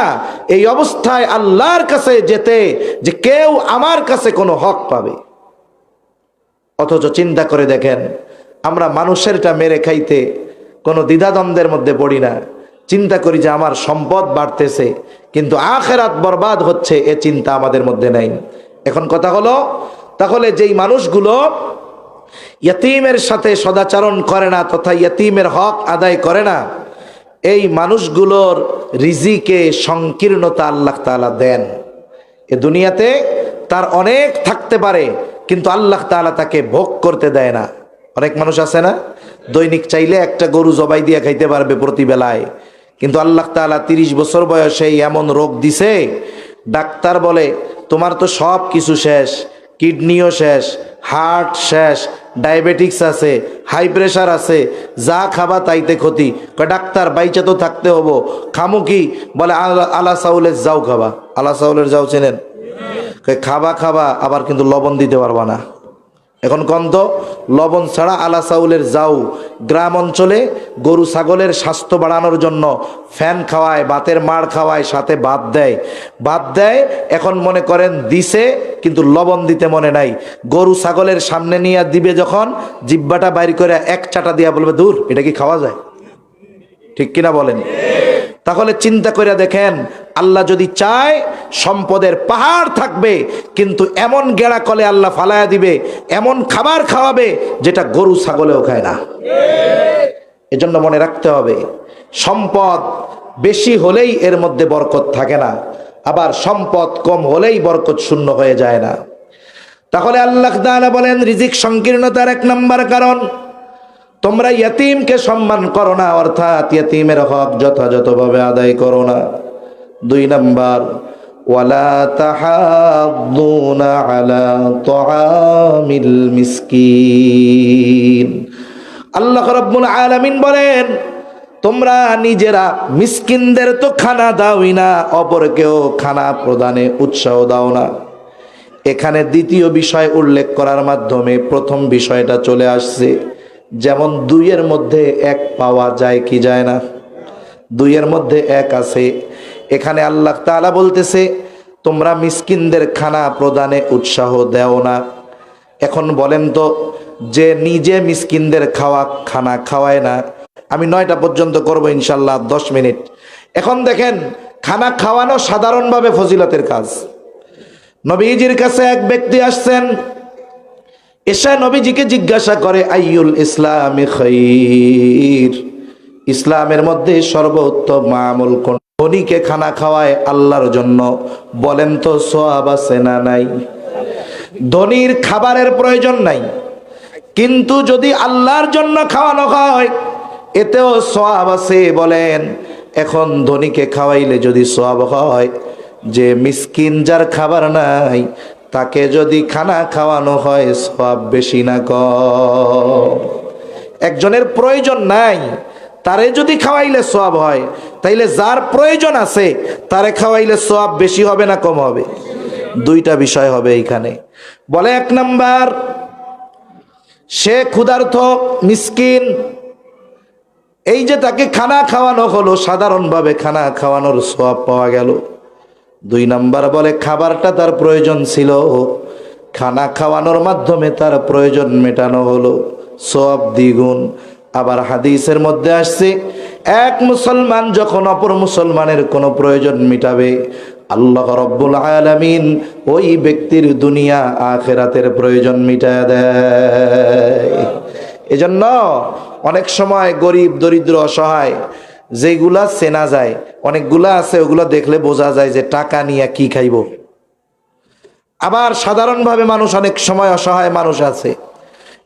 এই অবস্থায় আল্লাহর কাছে যেতে যে কেউ আমার কাছে কোনো হক পাবে। অথচ চিন্তা করে দেখেন, আমরা মানুষেরটা মেরে খাইতে কোনো দ্বিধাদ্বন্দ্বের মধ্যে পড়ি না। চিন্তা করি যে আমার সম্পদ বাড়তেছে কিন্তু আখেরাত বরবাদ হচ্ছে, এ চিন্তা আমাদের মধ্যে নাই। এখন কথা হলো, তাহলে যেই মানুষগুলো ইয়তীমের সাথে সদাচরণ করে না তথা ইয়তীমের হক আদায় করে না, এই মানুষগুলোর রিজিকে সংকীর্ণতা আল্লাহ তাআলা দেন। এ দুনিয়াতে তার অনেক থাকতে পারে কিন্তু আল্লাহ তাআলা তাকে ভোগ করতে দেয় না। অনেক মানুষ আছে না, দৈনিক চাইলে একটা গরু জবাই দিয়ে খাইতে পারবে প্রতি বেলায়, কিন্তু আল্লাহ তাআলা 30 বছর বয়সে এমন রোগ দিছে, ডাক্তার বলে তোমার তো সব কিছু শেষ, কিডনিও শেষ, হার্ট শেষ, ডায়াবেটিক্স আছে, হাই প্রেশার আছে, যা খাবা তাইতে ক্ষতি। কয় ডাক্তার বাইচা তো থাকতে হবো, খামু কি? বলে আলা চাউলের যাও খাবা। আলা চাউলের যাও চেনেন? খাবা খাবা, আবার কিন্তু লবণ দিতে পারবা না। এখন কন্ত লবণ ছাড়া আলা চাউলের যাও। গ্রাম অঞ্চলে গরু ছাগলের স্বাস্থ্য বাড়ানোর জন্য ফ্যান খাওয়ায়, ভাতের মাড় খাওয়ায়, সাথে ভাত দেয়। এখন মনে করেন দিছে কিন্তু লবণ দিতে মনে নাই। গরু ছাগলের সামনে নিয়ে দিবে যখন, জিব্বাটা বাইর করে এক চাটা দিয়া বলবে দূর, এটা কি খাওয়া যায়? ঠিক কিনা বলেন? তাহলে চিন্তা করে দেখেন, আল্লাহ যদি চায় সম্পদের পাহাড় থাকবে, কিন্তু এমন গেড়া কলে আল্লাহ ফালায়া দিবে, এমন খাবার খাওয়াবে যেটা গরু ছাগলেও খায় না। এজন্য মনে রাখতে হবে, সম্পদ বেশি হলেই এর মধ্যে বরকত থাকে না, আবার সম্পদ কম হলেই বরকত শূন্য হয়ে যায় না। তাহলে আল্লাহ তাআলা বলেন রিজিক সংকীর্ণতার 1 নম্বর কারণ, তোমরা ইয়তীমকে সম্মান করো না, অর্থাৎ ইয়তীমের হক যথাযথভাবে আদায় করো না। 2 নম্বর, ওয়ালা তাহাদ্দুনা আলা তুআমিল মিসকিন। আল্লাহ রাব্বুল আলামিন বলেন তোমরা নিজেরা মিসকিনদের তো খানা দাওই না, অপরকেও খানা প্রদানে উৎসাহ দাও না। এখানে দ্বিতীয় বিষয় উল্লেখ করার মাধ্যমে প্রথম বিষয়টা চলে আসছে। যেমন 2-এর মধ্যে 1 পাওয়া যায় কি যায় না? 2-এর মধ্যে 1 আছে। এখানে আল্লাহ তাআলা বলতেছে তোমরা মিসকিনদের খানা প্রদানে উৎসাহ দেও না। এখন বলেন তো, যে নিজে মিসকিনদের খানা খাওয়ায় না, আমি 9টা পর্যন্ত করব ইনশাল্লাহ, 10 মিনিট। এখন দেখেন, খানা খাওয়ানো সাধারণভাবে ফজিলতের কাজ। নবীজির কাছে এক ব্যক্তি আসছেন, এসে নবীজিকে জিজ্ঞাসা করে আইয়ুল ইসলামি খাইর, ইসলামের মধ্যে সর্বোত্তম আমল কোন? ধনীকে খানা খাওয়ায় আল্লাহর জন্য, বলেন তো সওয়াব আছে না নাই? ধনীর খাবারের প্রয়োজন নাই, কিন্তু যদি আল্লাহর জন্য খাওয়ানো হয় এতেও সওয়াব আছে। বলেন এখন ধনীকে খাওয়াইলে যদি সওয়াব হয়, যে মিসকিন যার খাবার নাই তাকে যদি খানা খাওয়ানো হয় সওয়াব বেশি না কম? একজনের প্রয়োজন নাই, তারে যদি খাওয়াইলে সওয়াব হয়, তাইলে যার প্রয়োজন আছে তারে খাওয়াইলে সওয়াব বেশি হবে না কম হবে? 2টা বিষয় হবে এইখানে। বলে 1 নাম্বার, সে ক্ষুধার্ত মিসকিন, এই যে তাকে খানা খাওয়ানো হলো, সাধারণভাবে খানা খাওয়ানোর সওয়াব পাওয়া গেল। 2 নাম্বার বলে খাবারটা তার প্রয়োজন ছিল, খানা খাওয়ানোর মাধ্যমে তার প্রয়োজন মেটানো হলো, সওয়াব দ্বিগুণ। আবার হাদিসের মধ্যে আসছে, এক মুসলমান যখন অপর মুসলমানের কোনো প্রয়োজন মিটাবে, আল্লাহ রাব্বুল আলামিন ওই ব্যক্তির দুনিয়া আখিরাতের প্রয়োজন মিটায় দেয়। এজন্য অনেক সময় গরিব দরিদ্র অসহায় যেগুলা চেনা যায়, অনেকগুলা আছে ওগুলা দেখলে বোঝা যায় যে টাকা নিয়ে কি খাইব। আবার সাধারণভাবে মানুষ অনেক সময় অসহায় মানুষ আছে,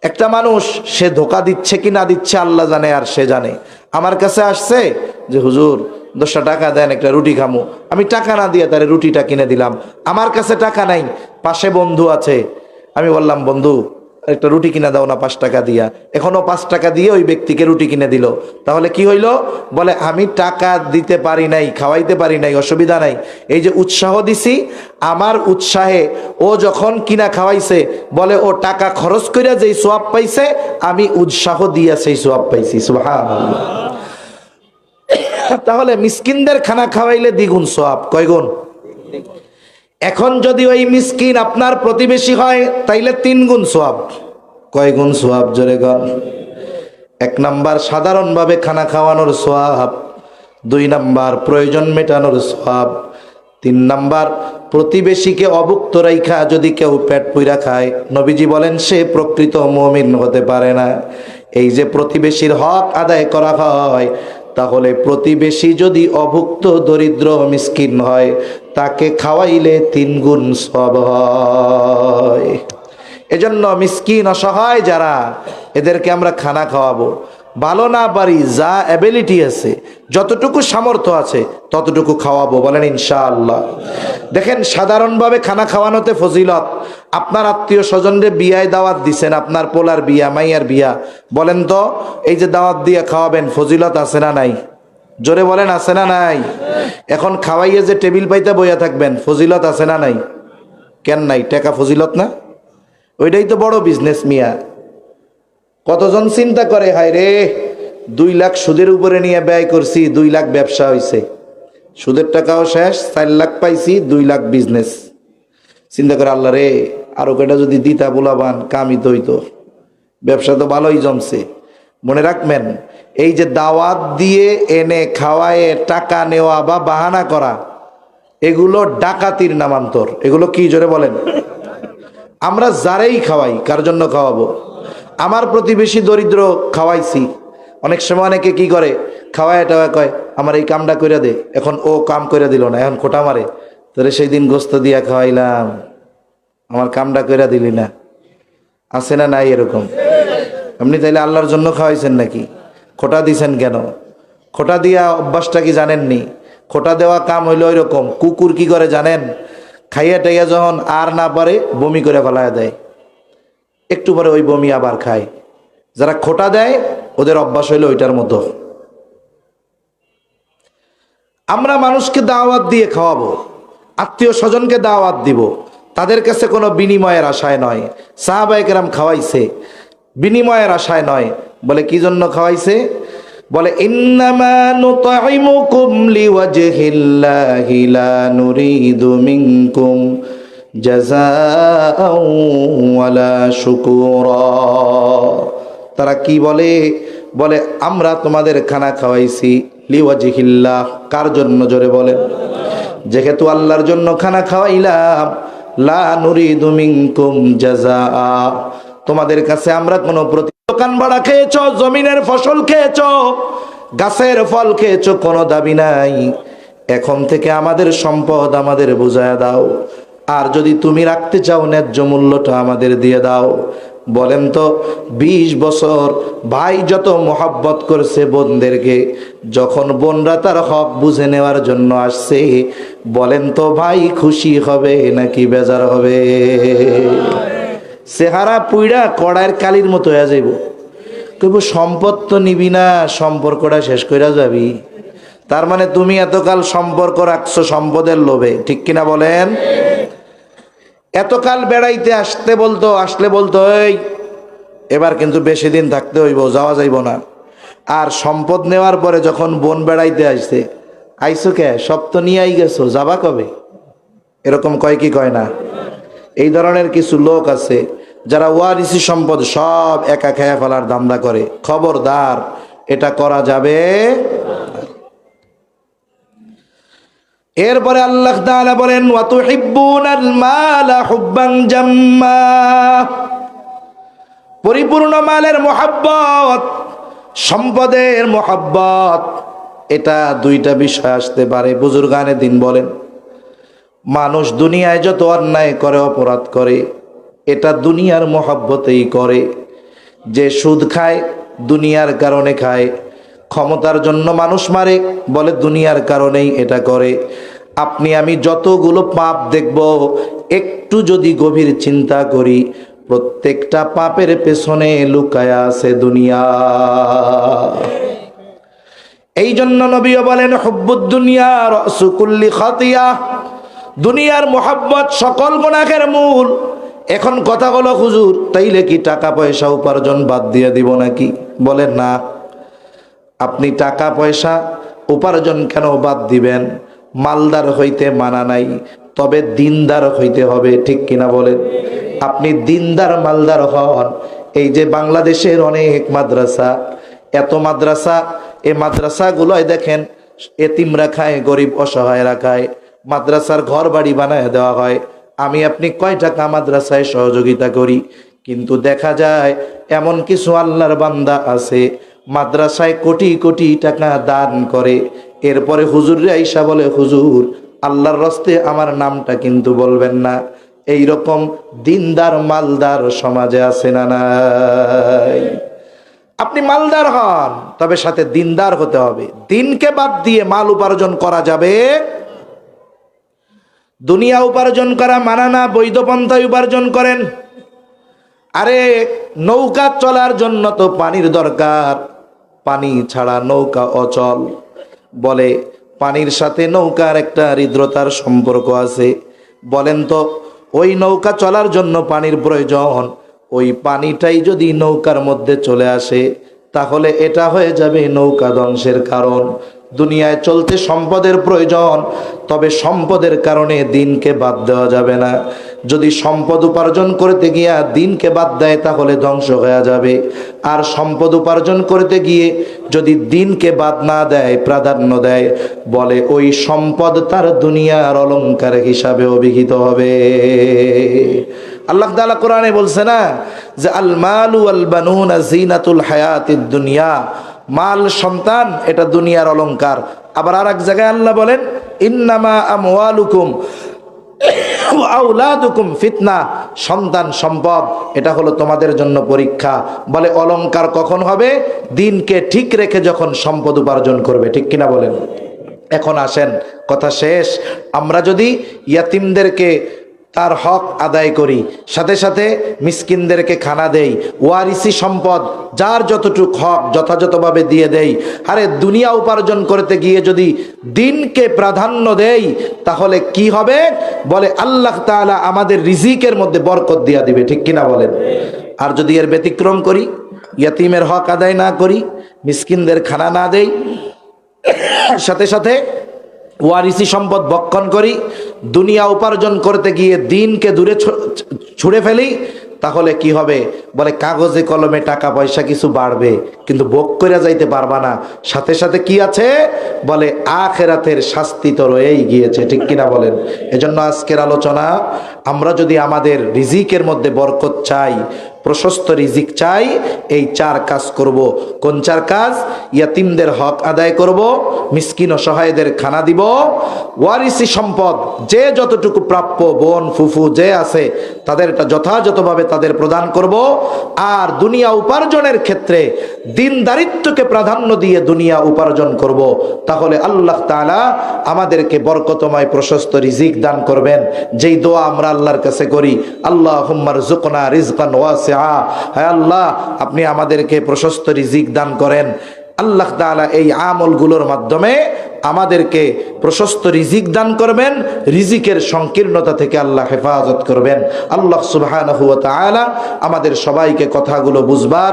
একটা মানুষ সে ধোকা দিচ্ছে কি না দিচ্ছে আল্লাহ জানে আর সে জানে। আমার কাছে আসছে যে হুজুর 10টা টাকা দেন, একটা রুটি খামু। আমি টাকা না দিয়ে তারে রুটিটা কিনে দিলাম। আমার কাছে টাকা নাই, পাশে বন্ধু আছে, আমি বললাম বন্ধু একটা রুটি কিনে দাও না 5 টাকা দিয়া। এখনো 5 টাকা দিয়ে ওই ব্যক্তিকে রুটি কিনে দিল। তাহলে কি হইল? বলে আমি টাকা দিতে পারি নাই, খাওয়াইতে পারি নাই, অসুবিধা নাই, এই যে উৎসাহ দিছি, আমার উৎসাহে ও যখন কিনা খাওয়াইছে, বলে ও টাকা খরচ কইরা যেই সওয়াব পাইছে আমি উৎসাহ দিয়া সেই সওয়াব পাইছি। সুবহানাল্লাহ। তাহলে মিসকিনদের খানা খাওয়াইলে দ্বিগুণ সওয়াব। কয় গুণ? এখন যদি ওই মিসকিন আপনার প্রতিবেশী হয় তাইলে 3 গুণ সওয়াব। কয় গুণ সওয়াব? জোরে গণ। 1 নাম্বার সাধারণভাবে খানা খাওয়ানোর সওয়াব। 2 নাম্বার প্রয়োজন মেটানোর সওয়াব, 3 নাম্বার প্রতিবেশীকে অভুক্ত রাইখা যদি কেউ পেট পুইরা খায়, নবীজি বলেন সে প্রকৃত মুমিন হতে পারে না। এই যে প্রতিবেশীর হক আদায় করা হয়, তাহলে প্রতিবেশী যদি অভুক্ত দরিদ্র মিসকিন হয়, তাকে খাওয়াইলে 3 গুণ সওয়াব হয়। এজন্য মিসকিন অসহায় যারা, এদেরকে আমরা খানা খাওয়াবো। ভালো না পারি, যা অ্যাবিলিটি আছে, যতটুকু সামর্থ্য আছে ততটুকু খাওয়াবো, বলেন ইনশাআল্লাহ। দেখেন সাধারণভাবে খানা খাওয়ানোতে ফজিলত। আপনার আত্মীয় স্বজনরে বিয়ায় দাওয়াত দিছেন, আপনার পোলার বিয়া, মাইয়ার বিয়া, বলেন তো এই যে দাওয়াত দিয়ে খাওয়াবেন, ফজিলত আছে না নাই? জোরে বলেন আছে না নাই? এখন খাওয়াইয়ে যে টেবিল পাইতে বইয়া থাকবেন, ফজিলত আছে না নাই? কেন নাই? টাকা ফজিলত না? ওইটাই তো বড় বিজনেস মিয়া। কতজন চিন্তা করে, হায় রে 2 লাখ সুদের উপরে নিয়ে ব্যয় করছি, 2 লাখ ব্যবসা হয়েছে, সুদের টাকাও শেষ, 4 লাখ পাইছি, 2 লাখ বিজনেস। চিন্তা করে আল্লাহ রে, আরো কয়টা যদি দিতা বলাবান কামিত হইতো, ব্যবসা তো ভালোই জমছে। মনে রাখবেন, এই যে দাওয়াত দিয়ে এনে খাওয়ায়ে টাকা নেওয়া বা বাহানা করা, এগুলো ডাকাতির নামান্তর। এগুলো কি, জোরে বলেন? আমরা যারাই খাওয়াই, কার জন্য খাওয়াবো? আমার প্রতিবেশী দরিদ্র খাওয়াইছি। অনেক সময় অনেকে কি করে, খাওয়ায় টাওয়া কয় আমার এই কামটা করে দে, এখন ও কাম করে দিল না, এখন খোটা মারে, তোরে সেই দিন গোস্ত দিয়া খাওয়াইলাম, আমার কামটা করে দিলি না। আছে না নাই এরকম? আপনি তাইলে আল্লাহর জন্য খাওয়াইছেন নাকি? খোটা দিছেন কেন? খোটা দিয়া অভ্যাসটা কি জানেননি? খোটা দেওয়া কাম হইলো ওই রকম। কুকুর কি করে জানেন? খাইয়া টাইয়া যখন আর না পারে বমি করে ফেলায় দেয়, একটু পরে ওই বমি আবার খায়। যারা খোটা দেয় ওদের অভ্যাস হইলো ওইটার মতো। আমরা মানুষকে দাওয়াত দিয়ে খাওয়াবো, আত্মীয় স্বজনকে দাওয়াত দিব, তাদের কাছে কোনো বিনিময়ের আশায় নয়। সাহাবায়ে কেরাম খাওয়াইছে বিনিময়ের আশায় নয়। বলে কি জন্য খাওয়াইছে? বলে ইন্নামা নুতঈমুকুম লিওয়াজহিল্লাহি লা নুরিদু মিনকুম জাযাআও ওয়ালা শুকুরা। তারা কি বলে? বলে আমরা তোমাদের খানা খাওয়াইছি লিওয়াজহিল্লাহ। কার জন্য? জোরে বলেন। যেহেতু আল্লাহর জন্য খানা খাওয়াইলাম, লা নুরিদু মিনকুম জাযাআ, তোমাদের কাছে আমরা কোনো দোকান ভাড়া খেয়েছো, জমিনের ফসল খেয়েছো, গাছের ফল খেয়েছো, কোনো দাবি নাই। এখন থেকে আমাদের সম্পদ আমাদের বুঝায়া দাও, আর যদি তুমি রাখতে চাও ন্যায্য মূল্যটা আমাদের দিয়ে দাও। বলেন তো 20 বছর ভাই যত মোহাব্বত করছে বোনদেরকে, যখন বোনরা তার হক বুঝে নেওয়ার জন্য আসছে, বলেন তো ভাই খুশি হবে নাকি বেজার হবে? চেহারা পুইড়া কড়াইয়ের কালির মতো হয়ে যাইব। কইব সম্পদ তো নিবি না, সম্পর্কটা শেষ কইরা যাবি। তার মানে তুমি এতকাল সম্পর্ক রাখছো সম্পদের লোভে, ঠিক কিনা বলেন? এতকাল বেড়াইতে আসলে বলতো এই এবার কিন্তু বেশি দিন থাকতে হইব, যাওয়া যাইব না। আর সম্পদ নেওয়ার পরে যখন বোন বেড়াইতে আসছে, আইসো কে, সব তো নিয়েই গেছো, যাবা কবে? এরকম কয় কি কয় না? এই ধরনের কিছু লোক আছে যারা ওয়ারিসি সম্পদ সব একা খেয়ে ফেলার ধান্দা করে। খবরদার, এটা করা যাবে। এরপরে আল্লাহ তাআলা বলেন ওয়া তুহিব্বুনাল মালা হুব্বান জাম্মা। পরিপূর্ণ মালের মোহাব্বত, সম্পদের মোহাব্বত, এটা 2টা বিষয় আসতে পারে। বুজুর্গানে দিন বলেন, মানুষ দুনিয়ায় যত অন্যায় করে, অপরাধ করে, এটা দুনিয়ার মোহাব্বতেই করে। যে সুদ খায় দুনিয়ার কারণে খায়, ক্ষমতার জন্য মানুষ মারে, বলে দুনিয়ার কারণেই এটা করে। আপনি আমি যতগুলো পাপ দেখব, একটু যদি গভীর চিন্তা করি, প্রত্যেকটা পাপের পেছনে লুকায়া আছে দুনিয়া। এই জন্য নবীও বলেন হুব্বুদ দুনিয়া রাসু কুল্লি খাতিয়া। দুনিয়ার মোহাব্বত সকল গুনাহের মূল। এখন কথা হলো হুজুর, তাইলে কি টাকা পয়সা উপার্জন বাদ দিয়ে দিব নাকি? বলেন না। আপনি টাকা পয়সা উপার্জন কেন বাদ দিবেন? মালদার হইতে মানা নাই, তবে দিনদার হইতে হবে, ঠিক কিনা বলেন? আপনি দিনদার মালদার হন। এই যে বাংলাদেশের অনেক মাদ্রাসা, এত মাদ্রাসা, এই মাদ্রাসাগুলোয় দেখেন এতিমরা খায়, গরিব অসহায়রা খায়, মাদ্রাসার ঘর বাড়ি বানায় দেওয়া হয়। আমি আপনি কয় টাকা মাদ্রাসায় সহযোগিতা করি, কিন্তু দেখা যায় এমন কিছু আল্লাহর বান্দা আছে মাদ্রাসায় কোটি কোটি টাকা দান করে, এরপরে হুজুররা আইসা বলে, হুজুর আল্লাহর রাস্তে আমার নামটা কিন্তু বলবেন না। এইরকম দিনদার মালদার সমাজে আছে না নাই? আপনি মালদার হন, তবে সাথে দিনদার হতে হবে। দিনকে বাদ দিয়ে মাল উপার্জন করা যাবে? দুনিয়া উপার্জন করা মানা না, বৈধ পন্থায় উপার্জন করেন। আরে নৌকা চলার জন্য তো পানির দরকার, পানি ছাড়া নৌকা অচল। বলে পানির সাথে নৌকার একটা হৃদ্রতার সম্পর্ক আছে। বলেন তো, ওই নৌকা চলার জন্য পানির প্রয়োজন, ওই পানিটাই যদি নৌকার মধ্যে চলে আসে তাহলে এটা হয়ে যাবে নৌকা ধ্বংসের কারণ। দুনিয়ায় চলতে সম্পদের প্রয়োজন, তবে সম্পদের কারণে দিনকে বাদ দেওয়া যাবে না। যদি সম্পদ উপার্জন করতে গিয়া দিনকে বাদ দেয় তাহলে ধ্বংস হয়ে যাবে। আর সম্পদ উপার্জন করতে গিয়ে যদি দিনকে বাদ না দেয়, প্রাধান্য দেয়, বলে ওই সম্পদ তার দুনিয়ার অলংকার হিসাবে অভিহিত হবে। আল্লাহ তাআলা কোরআনে বলছে না যে আল মালু ওয়াল বানুনা জিনাতুল হায়াতিদ দুনিয়া, মাল সন্তান এটা দুনিয়ার অলংকার। আবার আর এক জায়গায় আল্লাহ বলেন ইন্নামা আমওয়ালুকুম ওয়া আওলাদুকুম ফিতনা, সন্তান সম্পদ এটা হলো তোমাদের জন্য পরীক্ষা। বলে অলংকার কখন হবে? দিনকে ঠিক রেখে যখন সম্পদ উপার্জন করবে। ঠিক কিনা বলেন? এখন আসেন, কথা শেষ। আমরা যদি ইয়াতিমদেরকে তার হক আদায় করি, সাথে সাথে মিসকিনদেরকে খানা দেই, ওয়ারিসি সম্পদ যার যতটুক হক যথাযথভাবে দিয়ে দেই, আরে দুনিয়া উপার্জন করতে গিয়ে যদি দিনকে প্রাধান্য দেই তাহলে কি হবে? বলে আল্লাহ তাআলা আমাদের রিজিকের মধ্যে বরকত দিয়া দিবে। ঠিক কিনা বলেন? আর যদি এর ব্যতিক্রম করি, ইয়াতিমের হক আদায় না করি, মিসকিনদের খানা না দেই, সাথে সাথে ওয়ারিসি সম্পদ ভক্ষণ করি, দুনিয়া উপার্জন করতে গিয়ে দিনকে দূরে ছুঁড়ে ফেলি, তাহলে কি হবে? বলে কাগজে কলমে টাকা পয়সা কিছু বাড়বে, কিন্তু ভোগ করে যাইতে পারবা না। সাথে সাথে কি আছে? বলে আখিরাতের শাস্তি তো রয়েই গিয়েছে। ঠিক কিনা বলেন? এজন্য আজকের আলোচনা, আমরা যদি আমাদের রিজিকের মধ্যে বরকত চাই, প্রশস্ত রিজিক চাই, এই চার কাজ করব। কোন চার কাজ? ইয়াতিমদের হক আদায় করব, মিসকিন ও সহায়দের খানা দিব, ওয়ারিসি সম্পদ যে যতটুকু প্রাপ্য, বোন ফুফু যে আছে তাদেরটা যথাযথভাবে তাদের প্রদান করব। আর দুনিয়া উপার্জনের ক্ষেত্রে দিনদারিত্বকে প্রাধান্য দিয়ে দুনিয়া উপার্জন করব। তাহলে আল্লাহ তাআলা আমাদেরকে বরকতময় প্রশস্ত রিজিক দান করবেন। যেই দোয়া আমরা আল্লাহর কাছে করি, আল্লাহুম্মা রযুকনা রিজকান ওয়াসিআ, হে আল্লাহ আপনি আমাদেরকে প্রশস্ত রিজিক দান করেন। আল্লাহ তাআলা এই আমলগুলোর মাধ্যমে আমাদেরকে প্রশস্ত রিজিক দান করবেন, রিজিকের সংকীর্ণতা থেকে আল্লাহ হেফাজত করবেন। আল্লাহ সুবহানাহু ওয়া তাআলা আমাদের সবাইকে কথাগুলো বুঝবার,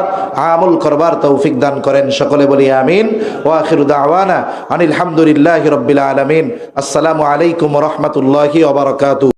আমল করবার তৌফিক দান করেন। সকলে বলি আমিন। ওয়া আখিরু দাওয়ানা আনিল হামদুলিল্লাহি রাব্বিল আলামিন। আসসালামু আলাইকুম ওয়া রাহমাতুল্লাহি ওয়া বারাকাতুহু।